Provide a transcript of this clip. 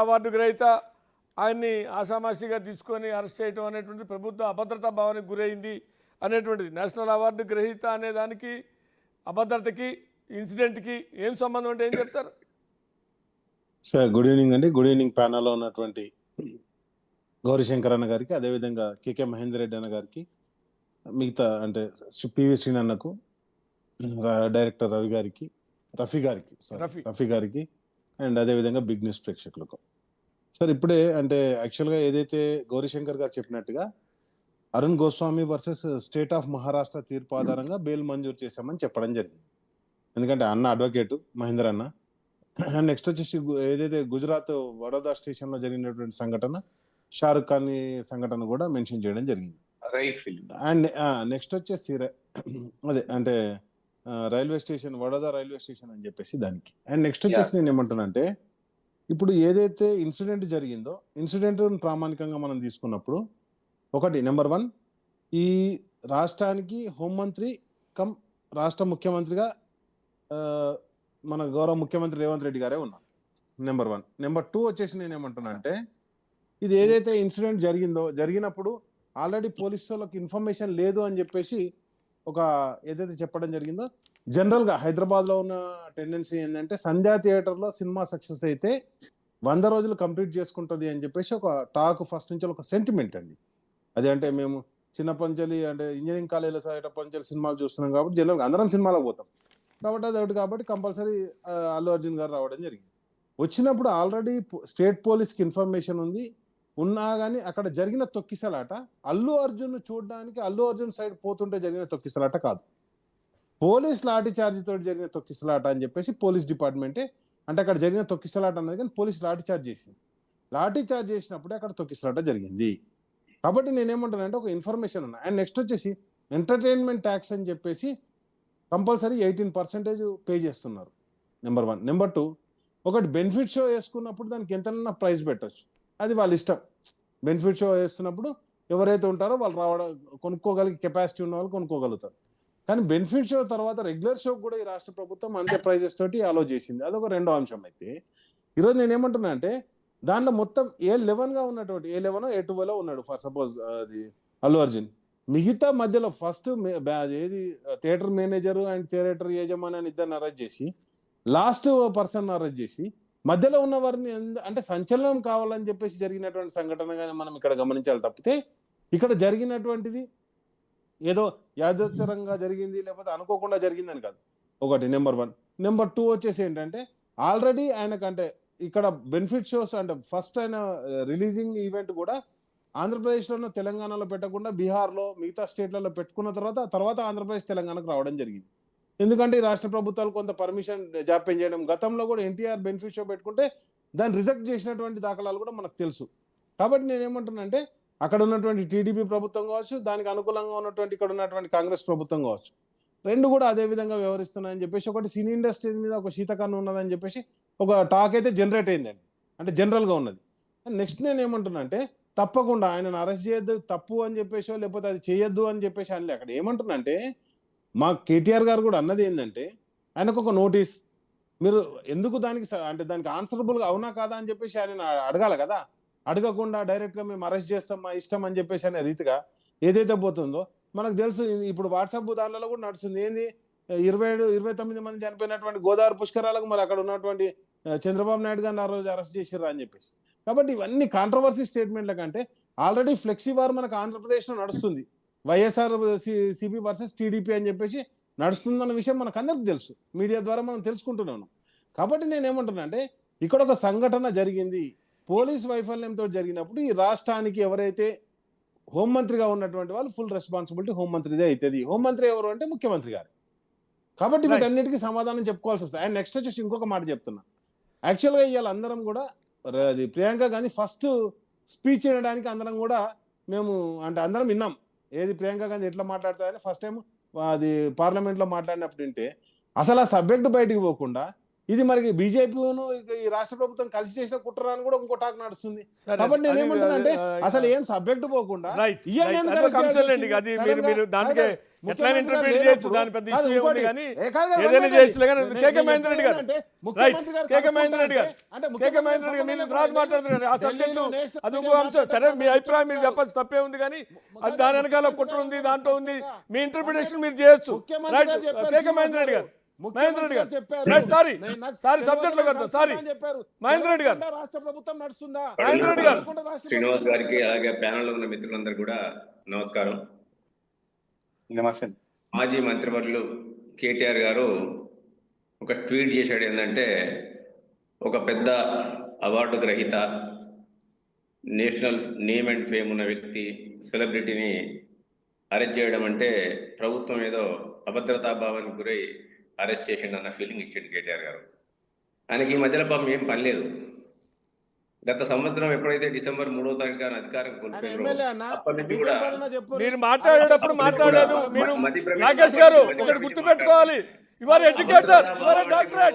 Award గ్రహీత ఆయన్ని ఆషామాషిగా తీసుకొని అరెస్ట్ చేయడం అనేటువంటిది ప్రభుత్వ అభద్రతా భావానికి గురైంది అనేటువంటిది. నేషనల్ అవార్డు గ్రహీత అనే దానికి అభద్రతకి ఇన్సిడెంట్కి ఏం సంబంధం అంటే ఏం చెప్తారు? సార్ గుడ్ ఈవినింగ్ అండి. గుడ్ ఈవినింగ్ ప్యానల్లో ఉన్నటువంటి గౌరీశంకర్ అన్న గారికి, అదేవిధంగా కేకే మహేందర్ రెడ్డి అన్న గారికి, మిగతా అంటే పివి శ్రీనన్నకు, డైరెక్టర్ రవి గారికి, రఫీ గారికి అండ్ అదేవిధంగా బిగ్ న్యూస్ ప్రేక్షకులకు. సార్ ఇప్పుడే అంటే యాక్చువల్గా ఏదైతే గౌరీశంకర్ గారు చెప్పినట్టుగా Arun Goswami versus state of Maharashtra తీర్పు ఆధారంగా బెయిల్ మంజూరు చేశామని చెప్పడం జరిగింది. ఎందుకంటే అన్న అడ్వకేటు మహేందర్ అన్న. అండ్ నెక్స్ట్ వచ్చేసి ఏదైతే గుజరాత్ వడోదరా స్టేషన్ లో జరిగినటువంటి సంఘటన, షారుఖ్ ఖాన్ సంఘటన కూడా మెన్షన్ చేయడం జరిగింది. అండ్ నెక్స్ట్ వచ్చేసి అదే అంటే railway station, Vadodara railway station అని చెప్పేసి దానికి. అండ్ నెక్స్ట్ వచ్చేసి నేను ఏమంటానంటే, ఇప్పుడు ఏదైతే ఇన్సిడెంట్ జరిగిందో, ఇన్సిడెంట్ ప్రామాణికంగా మనం తీసుకున్నప్పుడు ఒకటి నెంబర్ 1, ఈ రాష్ట్రానికి హోంమంత్రి కమ్ రాష్ట్ర ముఖ్యమంత్రిగా మన గౌరవ ముఖ్యమంత్రి రేవంత్ రెడ్డి గారే ఉన్నారు, నెంబర్ 1. నెంబర్ 2 వచ్చేసి నేను ఏమంటున్నానంటే, ఇది ఏదైతే ఇన్సిడెంట్ జరిగిందో, జరిగినప్పుడు ఆల్రెడీ పోలీసు వాళ్ళకి ఇన్ఫర్మేషన్ లేదు అని చెప్పేసి ఒక ఏదైతే చెప్పడం జరిగిందో, జనరల్గా హైదరాబాద్లో ఉన్న టెండెన్సీ ఏంటంటే, సంధ్యా థియేటర్లో సినిమా సక్సెస్ అయితే 100 రోజులు కంప్లీట్ చేసుకుంటుంది అని చెప్పేసి ఒక టాక్ ఫస్ట్ నుంచి ఒక సెంటిమెంట్ అండి. అది అంటే మేము చిన్నప్పటి నుంచి అంటే ఇంజనీరింగ్ కాలేజీలో చదివేటప్పటి నుంచి సినిమాలు చూస్తున్నాం కాబట్టి జనరల్గా అందరం సినిమాలకు పోతాం కాబట్టి అది ఒకటి. కాబట్టి కంపల్సరీ అల్లు అర్జున్ గారు రావడం జరిగింది. వచ్చినప్పుడు ఆల్రెడీ స్టేట్ పోలీస్కి ఇన్ఫర్మేషన్ ఉన్నా కానీ అక్కడ జరిగిన తొక్కిసలాట అల్లు అర్జున్ చూడడానికి, అల్లు అర్జున్ సైడ్ పోతుంటే జరిగిన తొక్కిసలాట కాదు, పోలీస్ లాఠీ చార్జ్ తోటి జరిగిన తొక్కిసలాట అని చెప్పేసి పోలీస్ డిపార్ట్మెంటే అంటే అక్కడ జరిగిన తొక్కిసలాట అన్నది కానీ పోలీస్ లాఠీ చార్జ్ చేసింది. లాఠీ చార్జ్ చేసినప్పుడే అక్కడ తొక్కిసలాట జరిగింది. కాబట్టి నేనేమంటానంటే ఒక ఇన్ఫర్మేషన్ ఉన్నా. అండ్ నెక్స్ట్ వచ్చేసి ఎంటర్టైన్మెంట్ ట్యాక్స్ అని చెప్పేసి కంపల్సరీ 18% పే చేస్తున్నారు, నెంబర్ 1. నెంబర్ 2, ఒకటి బెనిఫిట్ షో వేసుకున్నప్పుడు దానికి ఎంతైనా ప్రైస్ పెట్టచ్చు, అది వాళ్ళ ఇష్టం. బెనిఫిట్ షో వేస్తున్నప్పుడు ఎవరైతే ఉంటారో వాళ్ళు కొనుక్కోగలిగే కెపాసిటీ ఉన్న వాళ్ళు కొనుక్కోగలుగుతారు. కానీ బెనిఫిట్ షో తర్వాత రెగ్యులర్ షో కూడా ఈ రాష్ట్ర ప్రభుత్వం అంతే ప్రైజెస్ తోటి అలో చేసింది. అదొక రెండో అంశం. అయితే ఈరోజు నేను ఏమంటున్నా అంటే, దాంట్లో మొత్తం A11గా ఉన్నటువంటి A11 A12 ఉన్నాడు ఫర్ సపోజ్ అది అల్లు అర్జున్. మిగతా మధ్యలో ఫస్ట్ ఏది థియేటర్ మేనేజర్ అండ్ థియేటర్ యజమాని అని ఇద్దరిని అరెస్ట్ చేసి, లాస్ట్ పర్సన్ అరెస్ట్ చేసి, మధ్యలో ఉన్న వారిని అంటే సంచలనం కావాలని చెప్పేసి జరిగినటువంటి సంఘటనగానే మనం ఇక్కడ గమనించాలి తప్పితే, ఇక్కడ జరిగినటువంటిది ఏదో యాదృచ్ఛికంగా జరిగింది లేకపోతే అనుకోకుండా జరిగిందని కాదు. ఒకటి నెంబర్ 1. నెంబర్ 2 వచ్చేసి ఏంటంటే, ఆల్రెడీ ఆయనకంటే ఇక్కడ బెనిఫిట్ షోస్ అంటే ఫస్ట్ ఆయన రిలీజింగ్ ఈవెంట్ కూడా ఆంధ్రప్రదేశ్లోనూ తెలంగాణలో పెట్టకుండా బీహార్లో మిగతా స్టేట్లలో పెట్టుకున్న తర్వాత ఆంధ్రప్రదేశ్ తెలంగాణకు రావడం జరిగింది. ఎందుకంటే ఈ రాష్ట్ర ప్రభుత్వాలు కొంత పర్మిషన్ జాప్యం చేయడం. గతంలో కూడా ఎన్టీఆర్ బెనిఫిట్ షో పెట్టుకుంటే దాన్ని రిజెక్ట్ చేసినటువంటి దాఖలాలు కూడా మనకు తెలుసు. కాబట్టి నేనేమంటున్నానంటే, అక్కడ ఉన్నటువంటి టీడీపీ ప్రభుత్వం కావచ్చు, దానికి అనుకూలంగా ఉన్నటువంటి ఇక్కడ ఉన్నటువంటి కాంగ్రెస్ ప్రభుత్వం కావచ్చు, రెండు కూడా అదే విధంగా వ్యవహరిస్తున్నాయని చెప్పేసి, ఒకటి సినీ ఇండస్ట్రీ మీద ఒక శీతకాన్ని ఉన్నదని చెప్పేసి ఒక టాక్ అయితే జనరేట్ అయిందండి, అంటే జనరల్గా ఉన్నది. నెక్స్ట్ నేను ఏమంటున్నా అంటే, తప్పకుండా ఆయనను అరెస్ట్ చేయొద్దు తప్పు అని చెప్పేసో లేకపోతే అది చేయొద్దు అని చెప్పేసి అనలే. అక్కడ ఏమంటున్నా అంటే, మా కేటీఆర్ గారు కూడా అన్నది ఏంటంటే, ఆయనకు ఒక నోటీస్, మీరు ఎందుకు దానికి ఆన్సరబుల్గా అవునా కాదా అని చెప్పేసి ఆయన అడగాలి కదా. అడగకుండా డైరెక్ట్గా మేము అరెస్ట్ చేస్తాం మా ఇష్టం అని చెప్పేసి అనే రీతిగా ఏదైతే పోతుందో మనకు తెలుసు. ఇప్పుడు వాట్సాప్ దానిలో కూడా నడుస్తుంది. ఏంది 27-29 మంది చనిపోయినటువంటి గోదావరి పుష్కరాలకు మరి అక్కడ ఉన్నటువంటి చంద్రబాబు నాయుడు గారిని ఆ రోజు అరెస్ట్ చేసిర్రు అని చెప్పేసి. కాబట్టి ఇవన్నీ కాంట్రవర్సీ స్టేట్మెంట్ల కంటే ఆల్రెడీ ఫ్లెక్సీ వార్ మనకు ఆంధ్రప్రదేశ్లో నడుస్తుంది. వైఎస్ఆర్ సిపి వర్సెస్ టీడీపీ అని చెప్పేసి నడుస్తుందన్న విషయం మనకు అందరికి తెలుసు, మీడియా ద్వారా మనం తెలుసుకుంటున్నాను. కాబట్టి నేను ఏమంటున్నా అంటే, ఇక్కడ ఒక సంఘటన జరిగింది, పోలీస్ వైఫల్యంతో జరిగినప్పుడు ఈ రాష్ట్రానికి ఎవరైతే హోంమంత్రిగా ఉన్నటువంటి వాళ్ళు ఫుల్ రెస్పాన్సిబిలిటీ హోంమంత్రిదే అవుతుంది. హోంమంత్రి ఎవరు అంటే ముఖ్యమంత్రి గారు. కాబట్టి వీటన్నిటికీ సమాధానం చెప్పుకోవాల్సి వస్తుంది. అండ్ నెక్స్ట్ వచ్చేసి ఇంకొక మాట చెప్తున్నా, యాక్చువల్గా ఇవాళ అందరం కూడా అది ప్రియాంక గాంధీ ఫస్ట్ స్పీచ్ వినడానికి అందరం కూడా మేము అంటే అందరం విన్నాం. ఏది ప్రియాంక గాంధీ ఎట్లా మాట్లాడుతుందని ఫస్ట్ టైం అది పార్లమెంట్లో మాట్లాడినప్పుడు వింటే, అసలు ఆ సబ్జెక్ట్ బయటికి పోకుండా ఇది మరి బీజేపీను ఈ రాష్ట్ర ప్రభుత్వం కలిసి చేసిన కుట్ర అని కూడా ఇంకో టాక్ నడుస్తుంది. కాబట్టి నేనేమంటున్నా అంటే, అసలు ఏం సబ్జెక్ట్ పోకుండా ఎట్లా ముఖ్యమంత్రి ఇంటర్ప్రిట్ గారు చేయొచ్చు, లేనప్పుడు- దాని పెద్ద కాదు, ఇష్యూ ఏముంది ఇంకోటి, కానీ కాదు కదా, ఏదైనా వన్ చేయొచ్చులే కానీ మినిట్. కేకే నేను మహేందర్ రెడ్డి గారు చెప్పేది రైట్ ముఖ్యమంత్రి గారు కేకే మహేందర్ రెడ్డి గారు అంటే కేకే ముఖ్యమంత్రి మహేందర్ రెడ్డి గారు మీరు రాజు మాట్లాడుతున్నారు కానీ ఆ సబ్జెక్టు ఢిల్లీలో నేషనల్ అది ఇంకో మీడియా అంశం. సరే మీ మాట్లాడుతున్నారు. అభిప్రాయం మీరు చెప్పచ్చు, తప్పే ఉంది కానీ అది దాని వెనకాల కుట్ర ఉంది, దాంట్లో ఉంది, మీ ఇంటర్ప్రిటేషన్ మీరు చేయొచ్చు. ముఖ్యమంత్రి రైట్ గారు చెప్పారు, కేకే మహేందర్ రెడ్డి గారు మహేందర్ రెడ్డి గారు చెప్పారు. రైట్ సారీ నాకు సారీ సబ్జెక్ట్ లో కదా సారీ చెప్పారు. మహేందర్ రెడ్డి గారు రాష్ట్ర ప్రభుత్వం నడుస్తుందా? మహేందర్ రెడ్డి గారు శ్రీనివాస్ గారికి అలాగే ప్యానెల్ లో ఉన్న మిత్రులందరూ కూడా నమస్కారం. నమస్తే. మాజీ మంత్రివర్యులు కేటీఆర్ గారు ఒక ట్వీట్ చేశాడు, ఏంటంటే ఒక పెద్ద అవార్డు గ్రహీత, నేషనల్ నేమ్ అండ్ ఫేమ్ ఉన్న వ్యక్తి, సెలబ్రిటీని అరెస్ట్ చేయడం అంటే ప్రభుత్వం ఏదో అభద్రతా భావానికి గురై అరెస్ట్ చేసిండన్న ఫీలింగ్ ఇచ్చాడు కేటీఆర్ గారు. ఆయనకి ఈ మధ్యలో పాపం ఏం పని లేదు. గత సంవత్సరం ఎప్పుడైతే డిసెంబర్ 3వ తారీఖు అధికారం కోల్పోయారో అప్పటి నుంచి కూడా మీరు మాట్లాడేటప్పుడు మాట్లాడలేదు. మీరు రాకేష్ గారు ఒకటి గుర్తుపెట్టుకోవాలి, you are educator, you are doctorate.